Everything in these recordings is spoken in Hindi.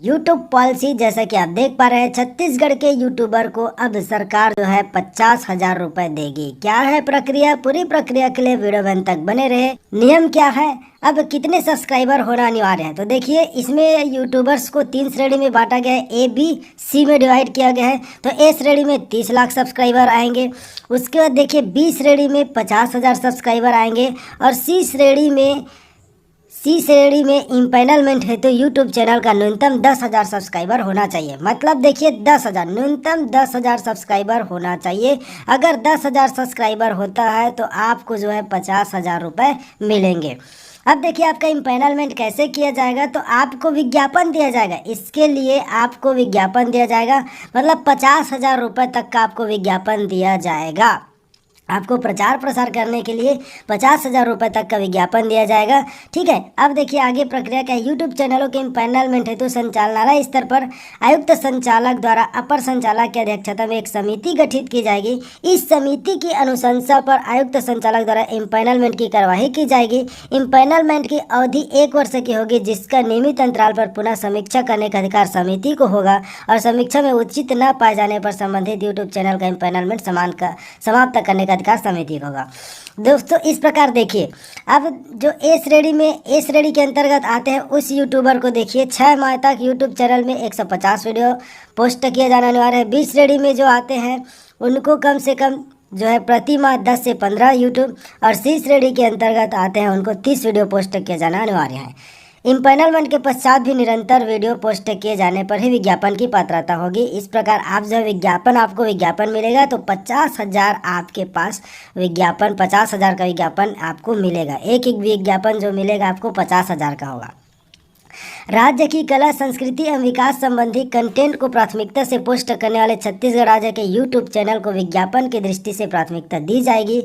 यूट्यूब पॉलिसी जैसा कि आप देख पा रहे हैं, छत्तीसगढ़ के यूट्यूबर को अब सरकार जो है 50,000 रुपए देगी। क्या है प्रक्रिया, पूरी प्रक्रिया के लिए वीडियो में अंत तक बने रहे। नियम क्या है, अब कितने सब्सक्राइबर होना अनिवार्य है, तो देखिए इसमें यूट्यूबर्स को 3 श्रेणी में बांटा गया है। ए बी सी में डिवाइड किया गया है। तो ए श्रेणी में 30 लाख सब्सक्राइबर आएंगे। उसके बाद देखिए बी श्रेणी में 50,000 सब्सक्राइबर आएंगे और सी श्रेणी में इम्पैनलमेंट है तो यूट्यूब चैनल का न्यूनतम 10,000 सब्सक्राइबर होना चाहिए। मतलब देखिए 10,000, न्यूनतम 10,000 सब्सक्राइबर होना चाहिए। अगर 10,000 सब्सक्राइबर होता है तो आपको जो है 50,000 रुपये मिलेंगे। अब देखिए आपका इम्पैनलमेंट कैसे किया जाएगा, तो आपको विज्ञापन दिया जाएगा। इसके लिए आपको विज्ञापन दिया जाएगा, मतलब 50,000 रुपये तक का आपको विज्ञापन दिया जाएगा। आपको प्रचार प्रसार करने के लिए 50,000 रुपये तक का विज्ञापन दिया जाएगा। ठीक है, अब देखिए आगे प्रक्रिया क्या है। यूट्यूब चैनलों के इम्पैनलमेंट हेतु संचालनालय स्तर पर आयुक्त संचालक द्वारा अपर संचालक की अध्यक्षता में एक समिति गठित की जाएगी। इस समिति की अनुशंसा पर आयुक्त संचालक द्वारा इम्पैनलमेंट की कार्यवाही की जाएगी। इम्पैनलमेंट की अवधि 1 वर्ष की होगी, जिसका नियमित अंतराल पर पुनः समीक्षा करने का अधिकार समिति को होगा और समीक्षा में उचित न पाए जाने पर संबंधित यूट्यूब चैनल का इम्पैनलमेंट समाप्त करने का अधिकार समिति होगा। दोस्तों इस प्रकार देखिए, अब जो ए श्रेणी के अंतर्गत आते हैं उस यूट्यूबर को देखिए 6 माह तक यूट्यूब चैनल में 150 वीडियो पोस्ट किया जाना अनिवार्य है। बी श्रेणी में जो आते हैं उनको कम से कम जो है प्रति माह 10 से 15 यूट्यूब, और सी श्रेणी के अंतर्गत आते हैं उनको 30 वीडियो पोस्ट किया जाना अनिवार्य है। इम्पैनलमेंट के पश्चात भी निरंतर वीडियो पोस्ट किए जाने पर ही विज्ञापन की पात्रता होगी। इस प्रकार आप जो आपको विज्ञापन मिलेगा तो 50,000 आपके पास विज्ञापन, 50,000 का विज्ञापन आपको मिलेगा। एक विज्ञापन जो मिलेगा आपको 50,000 का होगा। राज्य की कला, संस्कृति एवं विकास संबंधी कंटेंट को प्राथमिकता से पोस्ट करने वाले छत्तीसगढ़ राज्य के यूट्यूब चैनल को विज्ञापन की दृष्टि से प्राथमिकता दी जाएगी।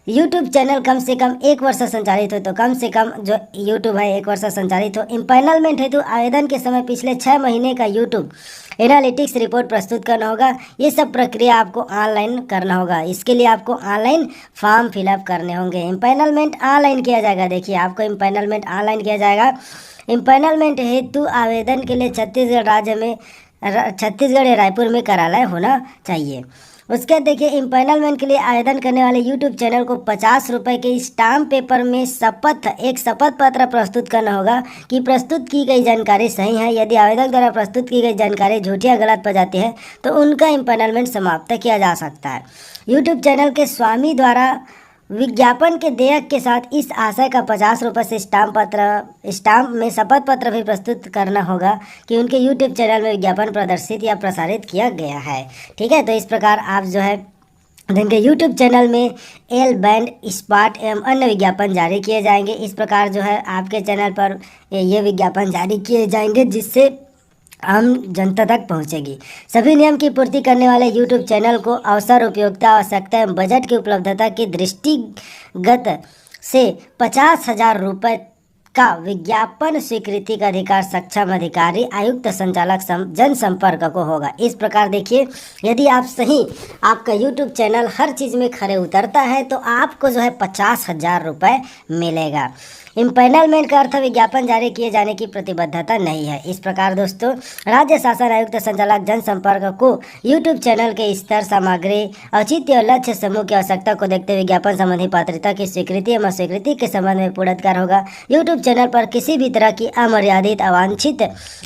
यूट्यूब चैनल कम से कम 1 वर्ष संचालित हो, तो कम से कम जो यूट्यूब है 1 वर्ष संचालित हो। इम्पैनलमेंट हेतु आवेदन के समय पिछले 6 महीने का यूट्यूब एनालिटिक्स रिपोर्ट प्रस्तुत करना होगा। ये सब प्रक्रिया आपको ऑनलाइन करना होगा। इसके लिए आपको ऑनलाइन फॉर्म फिलअप करने होंगे। इम्पैनलमेंट ऑनलाइन किया जाएगा। देखिए आपको इम्पैनलमेंट ऑनलाइन किया जाएगा। इम्पैनलमेंट हेतु आवेदन के लिए छत्तीसगढ़ या रायपुर में कार्यालय होना चाहिए। उसके देखिए इम्पैनलमेंट के लिए आवेदन करने वाले यूट्यूब चैनल को 50 रुपये के स्टाम्प पेपर में एक शपथ पत्र प्रस्तुत करना होगा कि प्रस्तुत की गई जानकारी सही है। यदि आवेदक द्वारा प्रस्तुत की गई जानकारी झूठी या गलत पाई जाती है तो उनका इम्पैनलमेंट समाप्त किया जा सकता है। यूट्यूब चैनल के स्वामी द्वारा विज्ञापन के देयक के साथ इस आशय का 50 रुपये से स्टाम्प में शपथ पत्र भी प्रस्तुत करना होगा कि उनके यूट्यूब चैनल में विज्ञापन प्रदर्शित या प्रसारित किया गया है। ठीक है, तो इस प्रकार आप जो है जिनके यूट्यूब चैनल में एल बैंड, स्पॉट एवं अन्य विज्ञापन जारी किए जाएंगे। इस प्रकार जो है आपके चैनल पर ये विज्ञापन जारी किए जाएंगे जिससे आम जनता तक पहुंचेगी। सभी नियम की पूर्ति करने वाले यूट्यूब चैनल को अवसर, उपयोगिता, आवश्यकता एवं बजट की उपलब्धता की दृष्टिगत से 50,000 रुपये का विज्ञापन स्वीकृति का अधिकार सक्षम अधिकारी आयुक्त संचालक जनसंपर्क को होगा। इस प्रकार देखिए, यदि आपका यूट्यूब चैनल हर चीज़ में खरे उतरता है तो आपको जो है 50,000 रुपये मिलेगा। इम्पैनलमेंट का अर्थ विज्ञापन जारी किए जाने की प्रतिबद्धता नहीं है। इस प्रकार दोस्तों राज्य शासन आयुक्त संचालक जनसंपर्क को यूट्यूब चैनल के स्तर, सामग्री, औचित्य और लक्ष्य समूह की आवश्यकता को देखते हुए विज्ञापन संबंधी पात्रता की स्वीकृति एवं अस्वीकृति के संबंध में पूर्ण अधिकार होगा। यूट्यूब चैनल पर किसी भी तरह की अमर्यादित, अवांछित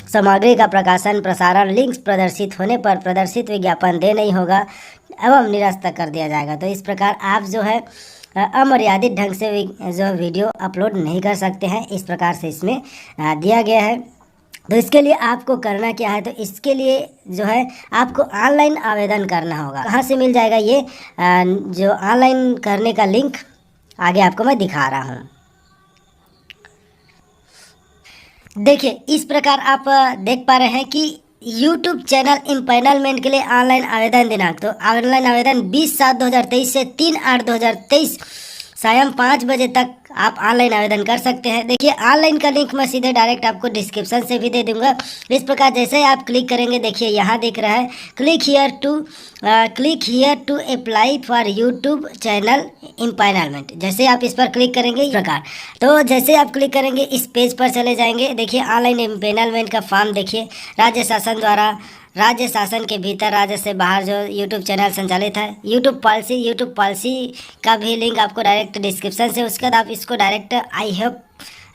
सामग्री का प्रकाशन, प्रसारण, लिंक्स प्रदर्शित होने पर प्रदर्शित विज्ञापन दे नहीं होगा एवं निरस्त कर दिया जाएगा। तो इस प्रकार आप जो है अमर्यादित ढंग से जो वीडियो अपलोड नहीं कर सकते हैं। इस प्रकार से इसमें दिया गया है। तो इसके लिए आपको करना क्या है, तो इसके लिए जो है आपको ऑनलाइन आवेदन करना होगा। कहाँ से मिल जाएगा ये जो ऑनलाइन करने का लिंक आगे आपको मैं दिखा रहा हूँ। देखिए इस प्रकार आप देख पा रहे हैं कि यूट्यूब चैनल इम्पैनलमेंट के लिए ऑनलाइन आवेदन दिनांक, तो ऑनलाइन आवेदन 20/7/2023 से 3/8/2023 शाम 5 बजे तक आप ऑनलाइन आवेदन कर सकते हैं। देखिए ऑनलाइन का लिंक मैं सीधे डायरेक्ट आपको डिस्क्रिप्शन से भी दे दूंगा। इस प्रकार जैसे ही आप क्लिक करेंगे, देखिए यहाँ दिख रहा है click here to apply for YouTube channel empanelment. जैसे आप इस पर क्लिक करेंगे इस प्रकार, तो जैसे आप क्लिक करेंगे इस पेज पर चले जाएंगे। देखिए ऑनलाइन एम्पैनलमेंट का फॉर्म देखिए, राज्य शासन द्वारा राज्य शासन के भीतर राज्य से बाहर जो यूट्यूब चैनल संचालित है, यूट्यूब पॉलिसी का भी लिंक आपको डायरेक्ट डिस्क्रिप्शन से, उसके बाद आप इसको direct I have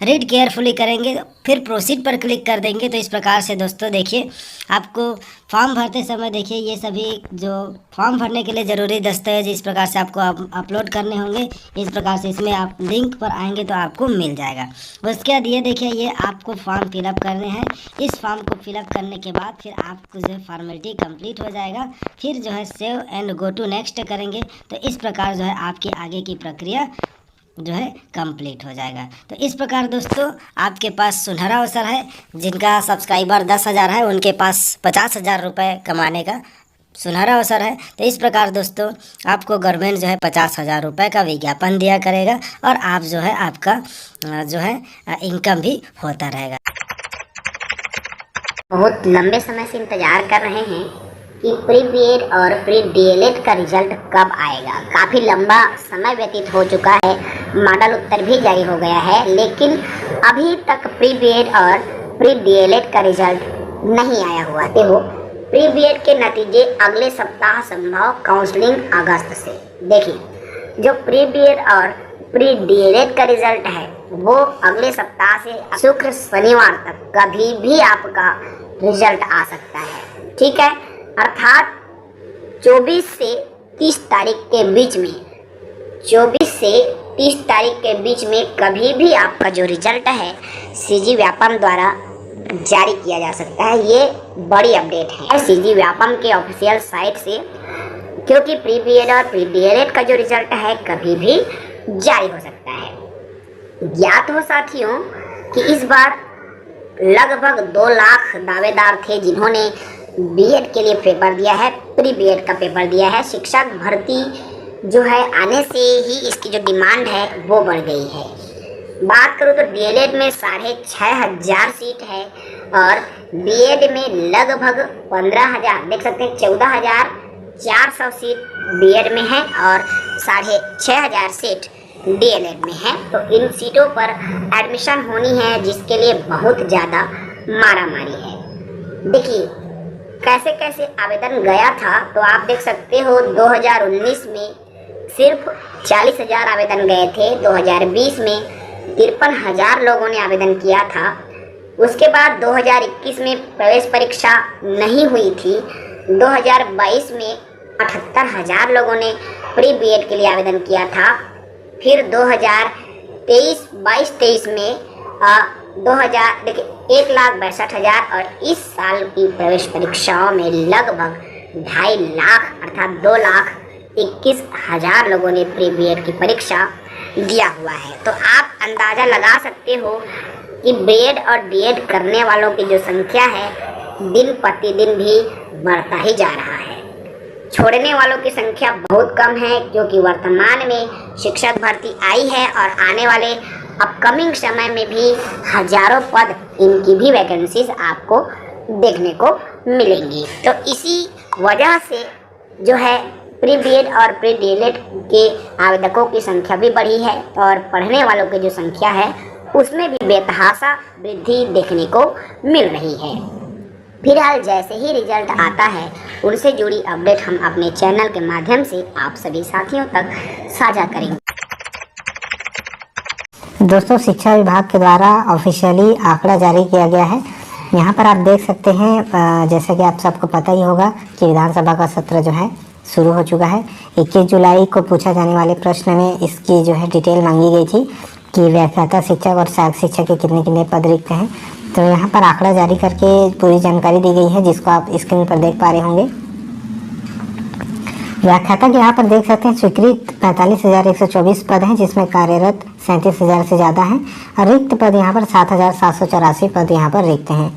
read carefully करेंगे, फिर प्रोसीड पर क्लिक कर देंगे। तो इस प्रकार से दोस्तों देखिए आपको फॉर्म भरते समय देखिए ये सभी जो फॉर्म भरने के लिए ज़रूरी दस्तावेज इस प्रकार से आपको अपलोड करने होंगे। इस प्रकार से इसमें आप लिंक पर आएंगे तो आपको मिल जाएगा। उसके बाद ये देखिए ये आपको फॉर्म फिलअप करने हैं। इस फॉर्म को फिलअप करने के बाद फिर आपको जो फॉर्मेलिटी कंप्लीट हो जाएगा, फिर जो है save and go to next करेंगे। तो इस प्रकार जो है आपकी आगे की प्रक्रिया जो है कंप्लीट हो जाएगा। तो इस प्रकार दोस्तों आपके पास सुनहरा अवसर है। जिनका सब्सक्राइबर 10,000 है उनके पास 50,000 रुपये कमाने का सुनहरा अवसर है। तो इस प्रकार दोस्तों आपको गवर्नमेंट जो है 50,000 रुपये का विज्ञापन दिया करेगा और आप जो है आपका जो है इनकम भी होता रहेगा। बहुत लंबे समय से इंतजार कर रहे हैं कि प्री बीएड और प्री डीएलएड का रिजल्ट कब आएगा। काफ़ी लंबा समय व्यतीत हो चुका है, मॉडल उत्तर भी जारी हो गया है, लेकिन अभी तक प्री बीएड और प्री डीएलएड का रिजल्ट नहीं आया हुआ। देखो प्री बीएड के नतीजे अगले सप्ताह संभव, काउंसलिंग अगस्त से। देखिए जो प्री बीएड और प्री डीएलएड का रिजल्ट है वो अगले सप्ताह से शुक्र शनिवार तक कभी भी आपका रिजल्ट आ सकता है, ठीक है। अर्थात 24 से 30 तारीख के बीच में 24 से 30 तारीख के बीच में कभी भी आपका जो रिजल्ट है सीजी व्यापम द्वारा जारी किया जा सकता है। ये बड़ी अपडेट है सीजी व्यापम के ऑफिशियल साइट से, क्योंकि प्री बीएड और प्री डीएलएड का जो रिजल्ट है कभी भी जारी हो सकता है। ज्ञात हो साथियों कि इस बार लगभग 2 लाख दावेदार थे जिन्होंने बीएड के लिए पेपर दिया है, प्री बीएड का पेपर दिया है। शिक्षक भर्ती जो है आने से ही इसकी जो डिमांड है वो बढ़ गई है। बात करूँ तो डीएलएड में 6,500 सीट है और बीएड में लगभग 15,000, देख सकते हैं 14,400 सीट बीएड में है और 6,500 सीट डीएलएड में है। तो इन सीटों पर एडमिशन होनी है जिसके लिए बहुत ज़्यादा मारामारी है। देखिए कैसे कैसे आवेदन गया था, तो आप देख सकते हो 2019 में सिर्फ 40,000 आवेदन गए थे, 2020 में 53,000 लोगों ने आवेदन किया था। उसके बाद 2021 में प्रवेश परीक्षा नहीं हुई थी, 2022 में 78,000 लोगों ने प्री बीएड के लिए आवेदन किया था। फिर 2023 में 1,62,000 और इस साल की प्रवेश परीक्षाओं में लगभग 2.5 लाख अर्थात 2,21,000 लोगों ने प्री बीएड की परीक्षा दिया हुआ है। तो आप अंदाज़ा लगा सकते हो कि बीएड और डीएड करने वालों की जो संख्या है दिन प्रतिदिन भी बढ़ता ही जा रहा है। छोड़ने वालों की संख्या बहुत कम है, क्योंकि वर्तमान में शिक्षक भर्ती आई है और आने वाले अपकमिंग समय में भी हजारों पद इनकी भी वैकेंसीज आपको देखने को मिलेंगी। तो इसी वजह से जो है प्री बीएड और प्री डीएलएड के आवेदकों की संख्या भी बढ़ी है और पढ़ने वालों की जो संख्या है उसमें भी बेतहाशा वृद्धि देखने को मिल रही है। फिलहाल जैसे ही रिजल्ट आता है उनसे जुड़ी अपडेट हम अपने चैनल के माध्यम से आप सभी साथियों तक साझा करेंगे। दोस्तों शिक्षा विभाग के द्वारा ऑफिशियली आंकड़ा जारी किया गया है। यहाँ पर आप देख सकते हैं, जैसा कि आप सबको पता ही होगा कि विधानसभा का सत्र जो है शुरू हो चुका है। 21 जुलाई को पूछा जाने वाले प्रश्न में इसकी जो है डिटेल मांगी गई थी कि व्याख्याता शिक्षक और सहायक शिक्षक के कितने कितने पद रिक्त हैं। तो यहाँ पर आंकड़ा जारी करके पूरी जानकारी दी गई है, जिसको आप स्क्रीन पर देख पा रहे होंगे। व्याख्याता के यहाँ पर देख सकते हैं स्वीकृत 45,124 पद हैं, जिसमें कार्यरत 37,000 से ज़्यादा हैं और रिक्त पद यहाँ पर 7,784 पद यहाँ पर रिक्त हैं।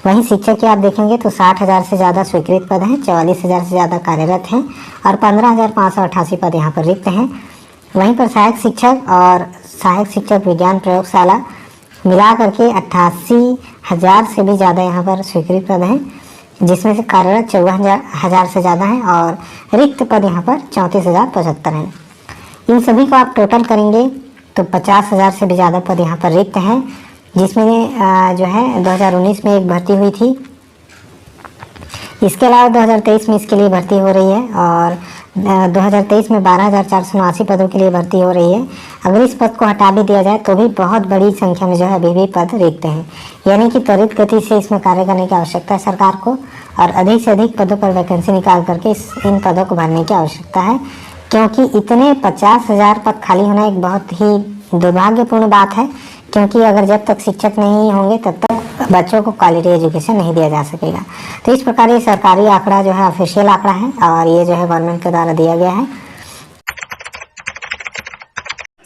वहीं शिक्षक की आप देखेंगे तो 60,000 से ज़्यादा स्वीकृत पद हैं, 44,000 से ज़्यादा कार्यरत हैं और 15,588 पद यहाँ पर रिक्त हैं। वहीं पर सहायक शिक्षक और सहायक शिक्षक विज्ञान प्रयोगशाला मिला करके 88,000 से भी ज़्यादा यहाँ पर स्वीकृत पद हैं, जिसमें से कार्यरत 54,000 से ज़्यादा हैं और रिक्त पद यहाँ पर 34,075 हैं। इन सभी को आप टोटल करेंगे तो 50,000 से भी ज़्यादा पद यहाँ पर रिक्त हैं, जिसमें जो है 2019 में एक भर्ती हुई थी। इसके अलावा 2023 में इसके लिए भर्ती हो रही है और 2023 में 12,479 पदों के लिए भर्ती हो रही है। अगर इस पद को हटा भी दिया जाए तो भी बहुत बड़ी संख्या में जो है अभी भी पद रिक्त हैं, यानी कि त्वरित गति से इसमें कार्य करने की आवश्यकता है सरकार को और अधिक से अधिक पदों पर वैकेंसी निकाल करके इन पदों को भरने की आवश्यकता है, क्योंकि इतने 50,000 पद खाली होना एक बहुत ही दुर्भाग्यपूर्ण बात है, क्योंकि अगर जब तक शिक्षक नहीं होंगे तब तक बच्चों को क्वालिटी एजुकेशन नहीं दिया जा सकेगा। तो इस प्रकार ये सरकारी आंकड़ा जो है ऑफिशियल आंकड़ा है और ये जो है गवर्नमेंट के द्वारा दिया गया है।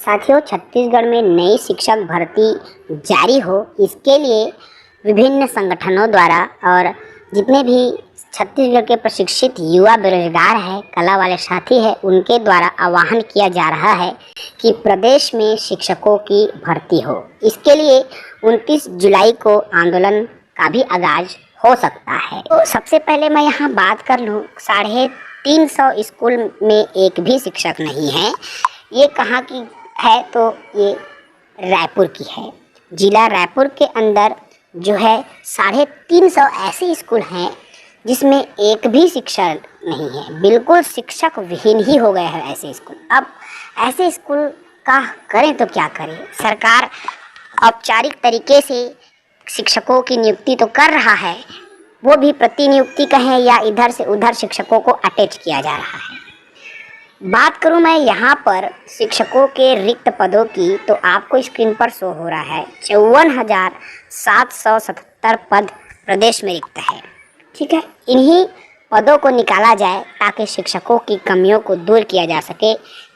साथियों, छत्तीसगढ़ में नई शिक्षक भर्ती जारी हो, इसके लिए विभिन्न संगठनों द्वारा और जितने भी छत्तीसगढ़ के प्रशिक्षित युवा बेरोजगार हैं, कला वाले साथी हैं, उनके द्वारा आह्वान किया जा रहा है कि प्रदेश में शिक्षकों की भर्ती हो। इसके लिए 29 जुलाई को आंदोलन का भी आगाज हो सकता है। तो सबसे पहले मैं यहाँ बात कर लूँ, 350 स्कूल में एक भी शिक्षक नहीं है। ये कहाँ की है? तो ये रायपुर की है। जिला रायपुर के अंदर जो है 350 ऐसे स्कूल हैं जिसमें एक भी शिक्षक नहीं है, बिल्कुल शिक्षक विहीन ही हो गए हैं ऐसे स्कूल। अब ऐसे स्कूल का करें तो क्या करें? सरकार औपचारिक तरीके से शिक्षकों की नियुक्ति तो कर रहा है, वो भी प्रतिनियुक्ति कहें या इधर से उधर शिक्षकों को अटैच किया जा रहा है। बात करूं मैं यहाँ पर शिक्षकों के रिक्त पदों की, तो आपको स्क्रीन पर शो हो रहा है 54,777 पद प्रदेश में रिक्त है। ठीक है, इन्हीं पदों को निकाला जाए ताकि शिक्षकों की कमियों को दूर किया जा सके।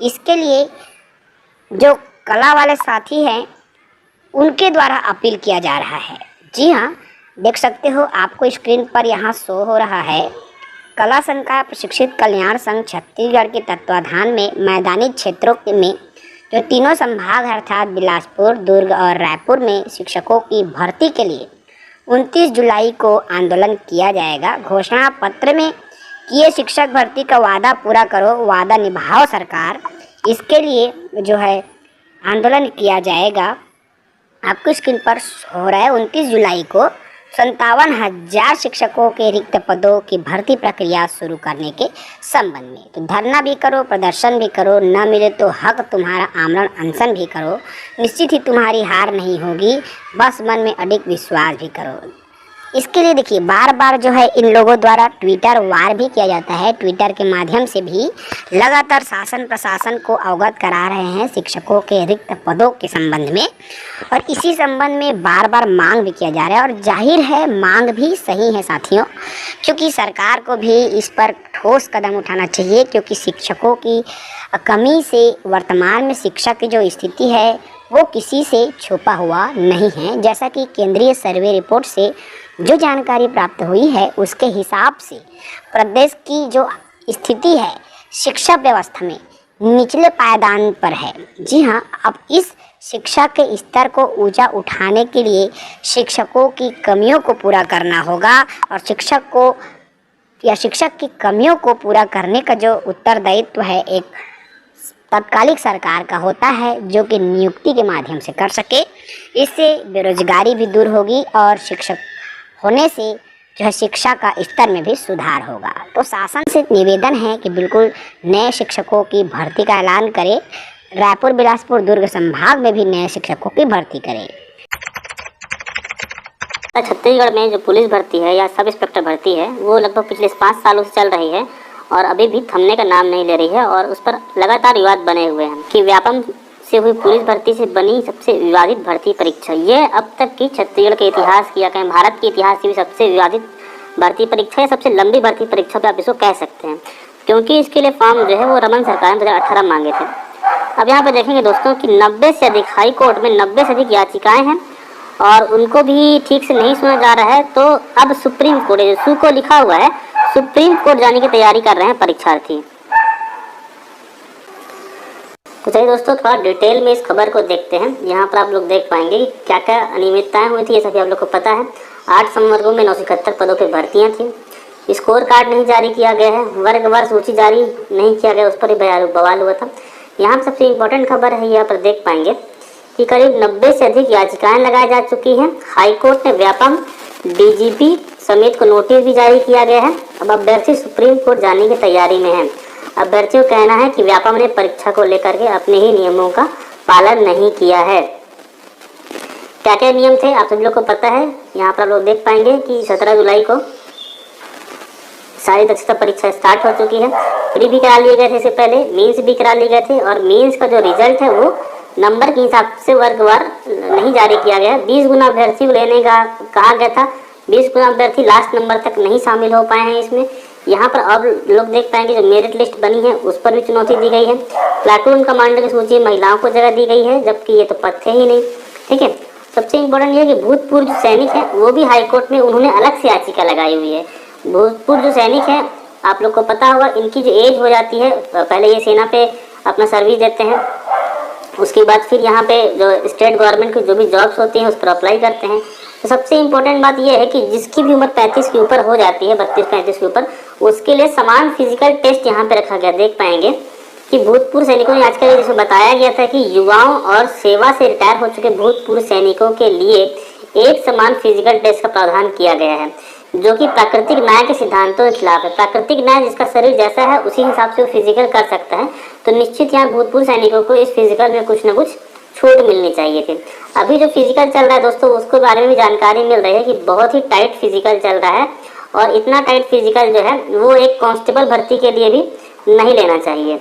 इसके लिए जो कला वाले साथी हैं उनके द्वारा अपील किया जा रहा है। जी हाँ, देख सकते हो, आपको स्क्रीन पर यहाँ शो हो रहा है कला संकाय प्रशिक्षित कल्याण संघ छत्तीसगढ़ के तत्वाधान में मैदानी क्षेत्रों में जो तीनों संभाग अर्थात बिलासपुर, दुर्ग और रायपुर में शिक्षकों की भर्ती के लिए 29 जुलाई को आंदोलन किया जाएगा। घोषणा पत्र में किए शिक्षक भर्ती का वादा पूरा करो, वादा निभाओ सरकार, इसके लिए जो है आंदोलन किया जाएगा। आपको स्क्रीन पर हो रहा है 29 जुलाई को 57,000 शिक्षकों के रिक्त पदों की भर्ती प्रक्रिया शुरू करने के संबंध में। तो धरना भी करो, प्रदर्शन भी करो, न मिले तो हक तुम्हारा आमरण अनशन भी करो, निश्चित ही तुम्हारी हार नहीं होगी, बस मन में अडिग विश्वास भी करो। इसके लिए देखिए बार बार जो है इन लोगों द्वारा ट्विटर वार भी किया जाता है। ट्विटर के माध्यम से भी लगातार शासन प्रशासन को अवगत करा रहे हैं शिक्षकों के रिक्त पदों के संबंध में, और इसी संबंध में बार बार मांग भी किया जा रहा है। और जाहिर है मांग भी सही है साथियों, क्योंकि सरकार को भी इस पर ठोस कदम उठाना चाहिए, क्योंकि शिक्षकों की कमी से वर्तमान में शिक्षा की जो स्थिति है वो किसी से छुपा हुआ नहीं है। जैसा कि केंद्रीय सर्वे रिपोर्ट से जो जानकारी प्राप्त हुई है उसके हिसाब से प्रदेश की जो स्थिति है शिक्षा व्यवस्था में निचले पायदान पर है। जी हाँ, अब इस शिक्षा के स्तर को ऊंचा उठाने के लिए शिक्षकों की कमियों को पूरा करना होगा, और शिक्षक की कमियों को पूरा करने का जो उत्तरदायित्व है एक तत्कालिक सरकार का होता है, जो कि नियुक्ति के माध्यम से कर सके। इससे बेरोजगारी भी दूर होगी और शिक्षक होने से जो है शिक्षा का स्तर में भी सुधार होगा। तो शासन से निवेदन है कि बिल्कुल नए शिक्षकों की भर्ती का ऐलान करें, रायपुर, बिलासपुर, दुर्ग संभाग में भी नए शिक्षकों की भर्ती करें। छत्तीसगढ़ में जो पुलिस भर्ती है या सब इंस्पेक्टर भर्ती है वो लगभग पिछले 5 सालों से चल रही है और अभी भी थमने का नाम नहीं ले रही है, और उस पर लगातार विवाद बने हुए हैं कि व्यापम से हुई पुलिस भर्ती से बनी सबसे विवादित भर्ती परीक्षा। ये अब तक की छत्तीसगढ़ के इतिहास की या कहें भारत के इतिहास की भी सबसे विवादित भर्ती परीक्षा है, सबसे लंबी भर्ती परीक्षा भी आप इसको कह सकते हैं, क्योंकि इसके लिए फॉर्म जो है वो रमन सरकार ने 2018 मांगे थे। अब यहाँ पर देखेंगे दोस्तों कि 90 से अधिक हाई कोर्ट में 90 से अधिक याचिकाएं हैं और उनको भी ठीक से नहीं सुना जा रहा है। तो अब सुप्रीम कोर्ट, सू को लिखा हुआ है, सुप्रीम कोर्ट जाने की तैयारी कर रहे हैं परीक्षार्थी। तो चलिए दोस्तों, थोड़ा डिटेल में इस खबर को देखते हैं। यहाँ पर आप लोग देख पाएंगे कि क्या क्या अनियमितताएं हुई थी, ये सभी आप लोग को पता है। 8 संवर्गों में 971 पदों पर भर्तियाँ थी। स्कोर कार्ड नहीं जारी किया गया है, वर्गवार सूची जारी नहीं किया गया, उस पर भी बवाल हुआ था। यहाँ पर सबसे इम्पोर्टेंट खबर है, यहाँ पर देख पाएंगे कि करीब 90 से अधिक याचिकाएं लगाई जा चुकी हैं। हाईकोर्ट ने व्यापम डीजीपी समेत को नोटिस भी जारी किया गया है। अब अभ्यर्थी सुप्रीम कोर्ट जाने की तैयारी में है। अभ्यर्थियों का कहना है कि व्यापम ने परीक्षा को लेकर के अपने ही नियमों का पालन नहीं किया है। क्या क्या नियम थे आप सभी लोग को पता है। यहाँ पर आप लोग देख पाएंगे कि 17 जुलाई को सारी दक्षता परीक्षा स्टार्ट हो चुकी है। प्री भी करा लिए गए थे, इससे पहले मेंस भी करा लिए गए थे, और मेंस का जो रिजल्ट है वो नंबर के हिसाब से वर्गवार नहीं जारी किया गया। 20 गुना अभ्यर्थी को लेने का कहा गया था। 20 गुना अभ्यर्थी लास्ट नंबर तक नहीं शामिल हो पाए हैं इसमें। यहाँ पर अब लोग देख पाएंगे जो मेरिट लिस्ट बनी है उस पर भी चुनौती दी गई है। प्लाटून कमांडर की सूची महिलाओं को जगह दी गई है, जबकि ये तो पद थे ही नहीं। ठीक है, सबसे इम्पोर्टेंट ये है कि भूतपूर्व जो सैनिक हैं वो भी हाईकोर्ट में उन्होंने अलग से याचिका लगाई हुई है। भूतपूर्व जो सैनिक हैं आप लोग को पता होगा, इनकी जो एज हो जाती है, पहले ये सेना पे अपना सर्विस देते हैं, उसके बाद फिर यहाँ पे जो स्टेट गवर्नमेंट की जो भी जॉब्स होती हैं उस पर अप्लाई करते हैं। तो सबसे इम्पोर्टेंट बात यह है कि जिसकी भी उम्र 35 के ऊपर हो जाती है, 32-35 के ऊपर, उसके लिए समान फिजिकल टेस्ट यहाँ पे रखा गया। देख पाएंगे कि भूतपूर्व सैनिकों ने आजकल जिसमें बताया गया था कि युवाओं और सेवा से रिटायर हो चुके भूतपूर्व सैनिकों के लिए एक समान फिजिकल टेस्ट का प्रावधान किया गया है, जो कि प्राकृतिक न्याय के सिद्धांतों के खिलाफ है। प्राकृतिक न्याय जिसका शरीर जैसा है उसी हिसाब से वो फिजिकल कर सकता है, तो निश्चित यहाँ भूतपूर्व सैनिकों को इस फिजिकल में कुछ न कुछ छूट मिलनी चाहिए थी। अभी जो फिजिकल चल रहा है दोस्तों, उसके बारे में भी जानकारी मिल रही है कि बहुत ही टाइट फिजिकल चल रहा है, और इतना टाइट फिजिकल जो है वो एक कांस्टेबल भर्ती के लिए भी नहीं लेना चाहिए।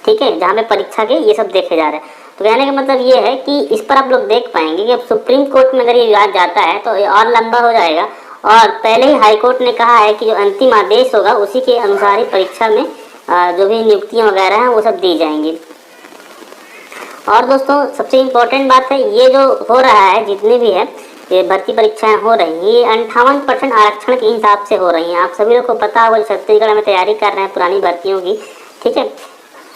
ठीक है, जहाँ पे परीक्षा के ये सब देखे जा रहे हैं। तो कहने का मतलब ये है कि इस पर आप लोग देख पाएंगे कि अब सुप्रीम कोर्ट में अगर ये विवाद जाता है तो ये और लंबा हो जाएगा, और पहले ही हाईकोर्ट ने कहा है कि जो अंतिम आदेश होगा उसी के अनुसार ही परीक्षा में जो भी नियुक्तियाँ वगैरह हैं वो सब दी जाएंगी। और दोस्तों सबसे इम्पोर्टेंट बात है, ये जो हो रहा है जितनी भी है ये भर्ती परीक्षाएं हो रही हैं, ये 58% आरक्षण के हिसाब से हो रही हैं। आप सभी लोग को पता होगा, छत्तीसगढ़ में तैयारी कर रहे हैं पुरानी भर्तियों की। ठीक है,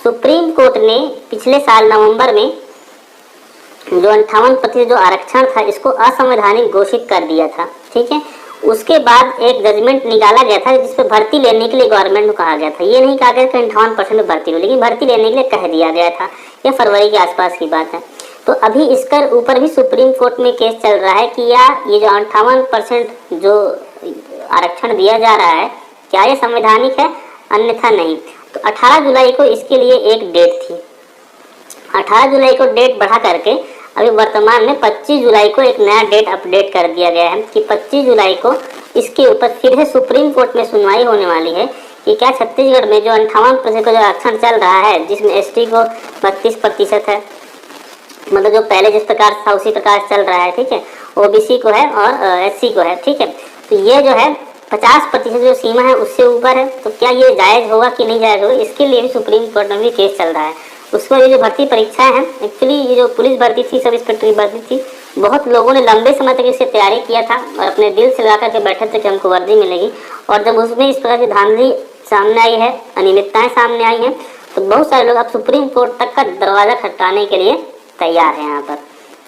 सुप्रीम कोर्ट ने पिछले साल नवंबर में जो 58% जो आरक्षण था इसको असंवैधानिक घोषित कर दिया था। ठीक है, उसके बाद एक जजमेंट निकाला गया था जिसपे भर्ती लेने के लिए गवर्नमेंट को कहा गया था। ये नहीं कहा गया कि 58% भर्ती लो, लेकिन भर्ती लेने के लिए कह दिया गया था। ये फरवरी के आसपास की बात है। तो अभी इसके ऊपर भी सुप्रीम कोर्ट में केस चल रहा है कि या ये जो 58% जो आरक्षण दिया जा रहा है क्या ये संवैधानिक है, अन्यथा नहीं। तो 18 जुलाई को इसके लिए एक डेट थी। 18 जुलाई को डेट बढ़ा करके अभी वर्तमान में 25 जुलाई को एक नया डेट अपडेट कर दिया गया है कि 25 जुलाई को इसके ऊपर फिर से सुप्रीम कोर्ट में सुनवाई होने वाली है कि क्या छत्तीसगढ़ में जो 58% का जो आरक्षण चल रहा है, जिसमें एसटी को 32% है, मतलब जो पहले जिस प्रकार था उसी प्रकार चल रहा है। ठीक है, ओबीसी को है और एससी को है। ठीक है, तो ये जो है 50% जो सीमा है उससे ऊपर है, तो क्या ये जायज़ होगा कि नहीं जायज़ होगा, इसके लिए भी सुप्रीम कोर्ट में भी केस चल रहा है। उसमें ये जो भर्ती परीक्षाएं हैं, एक्चुअली ये जो पुलिस भर्ती थी, सब इंस्पेक्टर की भर्ती थी, बहुत लोगों ने लंबे समय तक इससे तैयारी किया था और अपने दिल से लगा करके बैठे थे कि हमको वर्दी मिलेगी। और जब उसमें इस प्रकार की धांधली सामने आई है, अनियमितताएं सामने आई हैं, तो बहुत सारे लोग अब सुप्रीम कोर्ट तक का दरवाज़ा खटखटाने के लिए तैयार है यहाँ पर।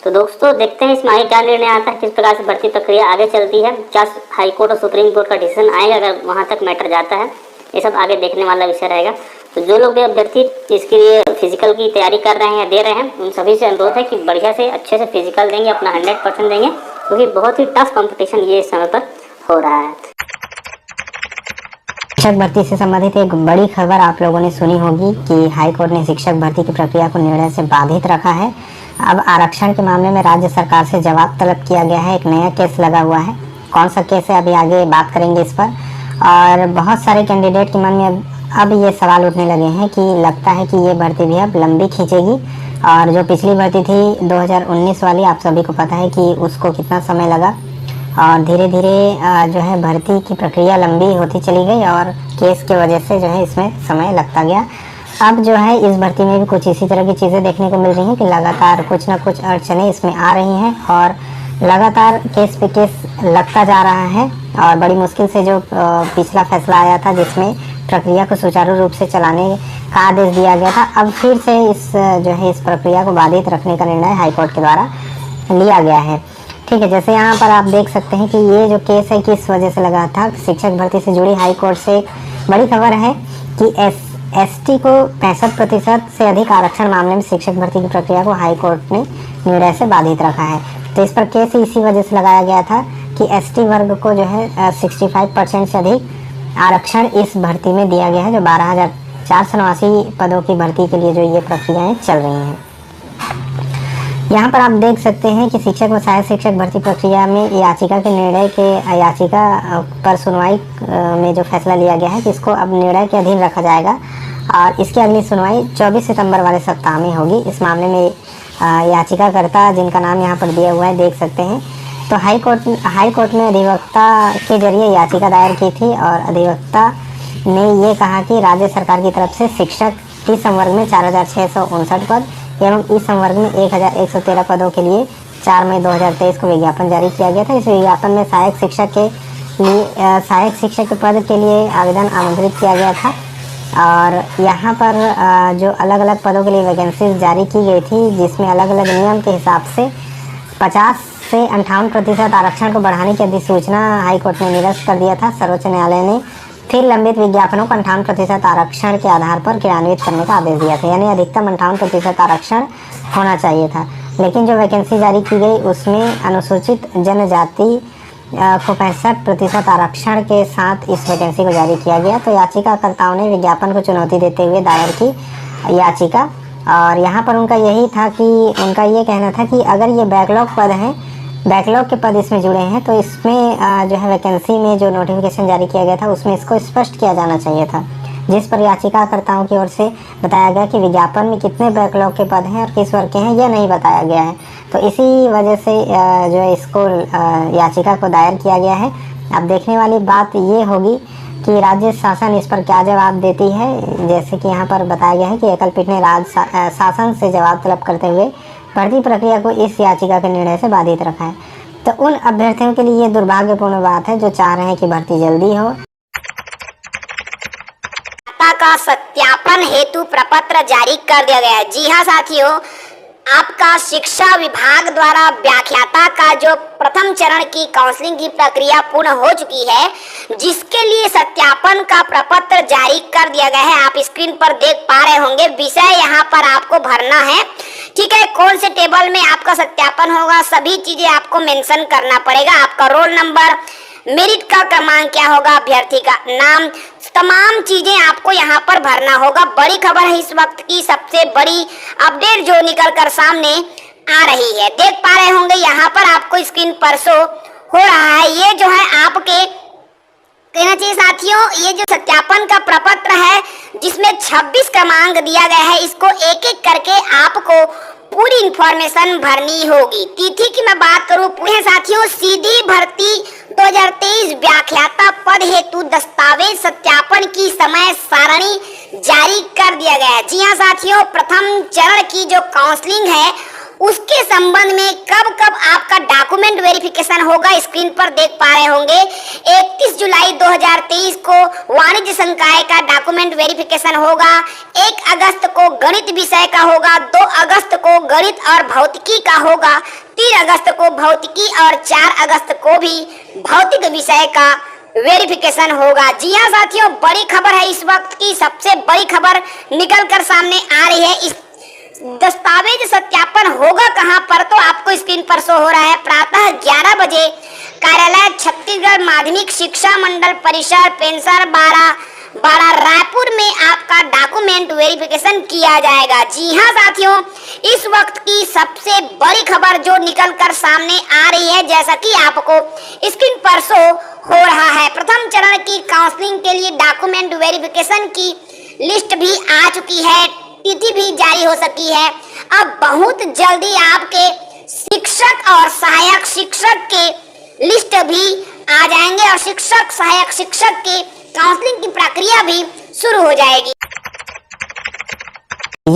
तो दोस्तों देखते हैं इसमें आगे क्या निर्णय आता है, किस प्रकार से भर्ती प्रक्रिया आगे चलती है, क्या हाई कोर्ट और सुप्रीम कोर्ट का डिसीजन आएगा, अगर वहाँ तक मैटर जाता है, ये सब आगे देखने वाला विषय रहेगा। तो जो लोग भी अभ्यर्थी इसके लिए फिजिकल की तैयारी कर रहे हैं या दे रहे हैं, उन सभी से अनुरोध है कि बढ़िया से अच्छे से फिजिकल देंगे, अपना 100% देंगे, क्योंकि बहुत ही टफ कंपटीशन ये इस समय पर हो रहा है। शिक्षक भर्ती से संबंधित एक बड़ी खबर आप लोगों ने सुनी होगी कि हाईकोर्ट ने शिक्षक भर्ती की प्रक्रिया को निर्णय से बाधित रखा है। अब आरक्षण के मामले में राज्य सरकार से जवाब तलब किया गया है। एक नया केस लगा हुआ है। कौन सा केस है अभी आगे बात करेंगे इस पर। और बहुत सारे कैंडिडेट के मन में अब ये सवाल उठने लगे हैं कि लगता है कि ये भर्ती भी अब लंबी खींचेगी। और जो पिछली भर्ती थी 2019 वाली, आप सभी को पता है कि उसको कितना समय लगा, और धीरे धीरे जो है भर्ती की प्रक्रिया लंबी होती चली गई और केस की वजह से जो है इसमें समय लगता गया। अब जो है इस भर्ती में भी कुछ इसी तरह की चीज़ें देखने को मिल रही हैं कि लगातार कुछ ना कुछ अड़चनें इसमें आ रही हैं और लगातार केस पे केस लगता जा रहा है। और बड़ी मुश्किल से जो पिछला फैसला आया था जिसमें प्रक्रिया को सुचारू रूप से चलाने का आदेश दिया गया था। अब फिर से इस जो है इस प्रक्रिया को बाधित रखने का निर्णय हाईकोर्ट के द्वारा लिया गया है। ठीक है, जैसे यहाँ पर आप देख सकते हैं कि ये जो केस है किस वजह से लगा था। शिक्षक भर्ती से जुड़ी हाईकोर्ट से एक बड़ी खबर है कि एसटी को 65% से अधिक आरक्षण मामले में शिक्षक भर्ती की प्रक्रिया को हाईकोर्ट ने निर्णय से बाधित रखा है। तो इस पर केस इसी वजह से लगाया गया था कि एसटी वर्ग को जो है 65% से अधिक आरक्षण इस भर्ती में दिया गया है, जो 12,489 पदों की भर्ती के लिए जो ये प्रक्रियाएं चल रही हैं। यहाँ पर आप देख सकते हैं कि शिक्षक व सहायक शिक्षक भर्ती प्रक्रिया में याचिका के निर्णय के याचिका पर सुनवाई में जो फैसला लिया गया है कि इसको अब निर्णय के अधीन रखा जाएगा और इसकी अगली सुनवाई 24 सितंबर वाले सप्ताह में होगी। इस मामले में याचिकाकर्ता जिनका नाम यहाँ पर दिया हुआ है देख सकते हैं। तो हाईकोर्ट में अधिवक्ता के जरिए याचिका दायर की थी और अधिवक्ता ने ये कहा कि राज्य सरकार की तरफ से शिक्षक टी संवर्ग में 4,659 पद एवं ई संवर्ग में 1,113 पदों के लिए 4 मई 2023 को विज्ञापन जारी किया गया था। इस विज्ञापन में सहायक शिक्षक के पद के लिए आवेदन आमंत्रित किया गया था और यहाँ पर जो अलग अलग पदों के लिए वैकेंसीज जारी की गई थी, जिसमें अलग अलग नियम के हिसाब से 50 से 58% आरक्षण को बढ़ाने की अधिसूचना हाईकोर्ट ने निरस्त कर दिया था। सर्वोच्च न्यायालय ने फिर लंबित विज्ञापनों को 58% आरक्षण के आधार पर क्रियान्वित करने का आदेश दिया था, यानी अधिकतम 58% आरक्षण होना चाहिए था। लेकिन जो वैकेंसी जारी की गई उसमें अनुसूचित जनजाति को 65% आरक्षण के साथ इस वैकेंसी को जारी किया गया। तो याचिकाकर्ताओं ने विज्ञापन को चुनौती देते हुए दायर की याचिका और यहाँ पर उनका यही था कि उनका ये कहना था कि अगर ये बैकलॉग के पद इसमें जुड़े हैं तो इसमें जो है वैकेंसी में जो नोटिफिकेशन जारी किया गया था उसमें इसको स्पष्ट किया जाना चाहिए था, जिस पर याचिकाकर्ताओं की ओर से बताया गया कि विज्ञापन में कितने बैकलॉग के पद हैं और किस वर्ग के हैं यह नहीं बताया गया है। तो इसी वजह से जो है इसको याचिका को दायर किया गया है। अब देखने वाली बात ये होगी कि राज्य शासन इस पर क्या जवाब देती है। जैसे कि यहाँ पर बताया गया है कि एकल पीठ ने राज्य शासन से जवाब तलब करते हुए भर्ती प्रक्रिया को इस याचिका के निर्णय से बाधित रखा है। तो उन अभ्यर्थियों के लिए ये दुर्भाग्यपूर्ण बात है जो चाह रहे हैं कि भर्ती जल्दी हो। का सत्यापन हेतु प्रपत्र जारी कर दिया गया है। जी हाँ साथियों, आपका शिक्षा विभाग द्वारा व्याख्याता का जो प्रथम चरण की काउंसलिंग की प्रक्रिया पूर्ण हो चुकी है, जिसके लिए सत्यापन का प्रपत्र जारी कर दिया गया है। आप स्क्रीन पर देख पा रहे होंगे। विषय यहाँ पर आपको भरना है, ठीक है। कौन से टेबल में आपका सत्यापन होगा, सभी चीजें आपको मेंशन करना पड़ेगा। आपका रोल नंबर, मेरिट का क्रमांक क्या होगा, अभ्यर्थी का नाम, तमाम चीजें आपको यहाँ पर भरना होगा। बड़ी खबर है, इस वक्त की सबसे बड़ी अपडेट जो निकल कर सामने आ रही है। देख पा रहे होंगे यहाँ पर आपको स्क्रीन पर शो हो रहा है। ये जो है आपके कहना चाहिए साथियों, ये जो सत्यापन का प्रपत्र है जिसमें 26 क्रमांक दिया गया है, इसको एक एक करके आपको पूरी इंफॉर्मेशन भरनी होगी। तिथि की मैं बात करूं पूरे साथियों, सीधी भर्ती 2023 व्याख्याता पद हेतु दस्तावेज सत्यापन की समय सारणी जारी कर दिया गया है। जी हाँ साथियों, प्रथम चरण की जो काउंसलिंग है उसके संबंध में कब कब आपका डॉक्यूमेंट वेरिफिकेशन होगा, स्क्रीन पर देख पा रहे होंगे। 31 जुलाई 2023 को वाणिज्य संकाय का डॉक्यूमेंट वेरिफिकेशन होगा। 1 अगस्त को गणित विषय का होगा, 2 अगस्त को गणित और भौतिकी का होगा, 3 अगस्त को भौतिकी और 4 अगस्त को भी भौतिक विषय का वेरिफिकेशन होगा। जी हाँ साथियों, बड़ी खबर है, इस वक्त की सबसे बड़ी खबर निकल कर सामने आ रही है। इस दस्तावेज सत्यापन होगा कहां पर, तो आपको स्क्रीन पर शो हो रहा है। प्रातः 11 बजे कार्यालय छत्तीसगढ़ माध्यमिक शिक्षा मंडल परिसर पेंसर 12 रायपुर में आपका डॉक्यूमेंट वेरिफिकेशन किया जाएगा। जी हाँ साथियों, इस वक्त की सबसे बड़ी खबर जो निकल कर सामने आ रही है, जैसा कि आपको स्क्रीन पर शो हो रहा है। प्रथम चरण की काउंसलिंग के लिए डॉक्यूमेंट वेरिफिकेशन की लिस्ट भी आ चुकी है, तिथि भी जारी हो सकी है। अब बहुत जल्दी आपके शिक्षक और सहायक शिक्षक के लिस्ट भी आ जाएंगे और शिक्षक सहायक शिक्षक के काउंसलिंग की प्रक्रिया भी शुरू हो जाएगी।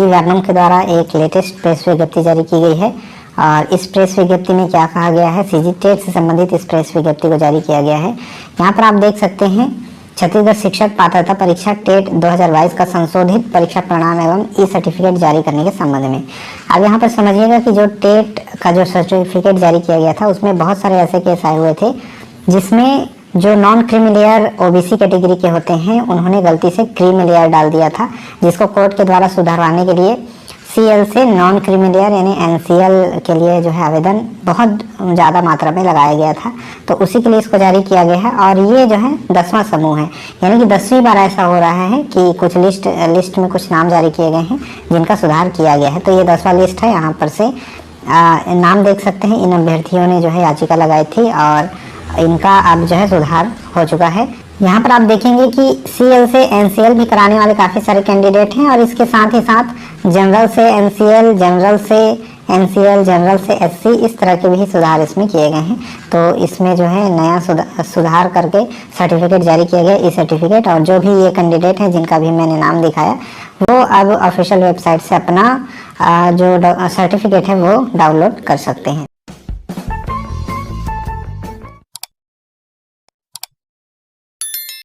वर्णम के द्वारा एक लेटेस्ट प्रेस विज्ञप्ति जारी की गई है और इस प्रेस विज्ञप्ति में क्या कहा गया है, सीजी टेट से संबंधित इस प्रेस विज्ञप्ति को जारी किया गया है। यहाँ पर आप देख सकते हैं छत्तीसगढ़ शिक्षक पात्रता परीक्षा टेट 2022 का संशोधित परीक्षा परिणाम एवं ई सर्टिफिकेट जारी करने के संबंध में। अब यहाँ पर समझिएगा कि जो टेट का जो सर्टिफिकेट जारी किया गया था उसमें बहुत सारे ऐसे केस आए हुए थे जिसमें जो non creamy layer OBC category के होते हैं उन्होंने गलती से क्रीमी लेयर डाल दिया था, जिसको कोर्ट के द्वारा सुधारवाने के लिए सीएल से नॉन क्रीमी लेयर यानी एनसीएल के लिए जो है आवेदन बहुत ज़्यादा मात्रा में लगाया गया था, तो उसी के लिए इसको जारी किया गया है। और ये जो है 10वां समूह है, यानी कि 10वीं बार ऐसा हो रहा है कि कुछ लिस्ट में कुछ नाम जारी किए गए हैं जिनका सुधार किया गया है। तो ये 10वां लिस्ट है, यहाँ पर से नाम देख सकते हैं। इन अभ्यर्थियों ने जो है याचिका लगाई थी और इनका अब जो है सुधार हो चुका है। यहाँ पर आप देखेंगे कि सीएल से एनसीएल भी कराने वाले काफ़ी सारे कैंडिडेट हैं और इसके साथ ही साथ जनरल से एनसीएल, जनरल से एनसीएल, जनरल से एससी, इस तरह के भी सुधार इसमें किए गए हैं। तो इसमें जो है नया सुधार करके सर्टिफिकेट जारी किया गया, ई सर्टिफिकेट। और जो भी ये कैंडिडेट हैं जिनका भी मैंने नाम दिखाया वो अब ऑफिशियल वेबसाइट से अपना जो सर्टिफिकेट है वो डाउनलोड कर सकते हैं।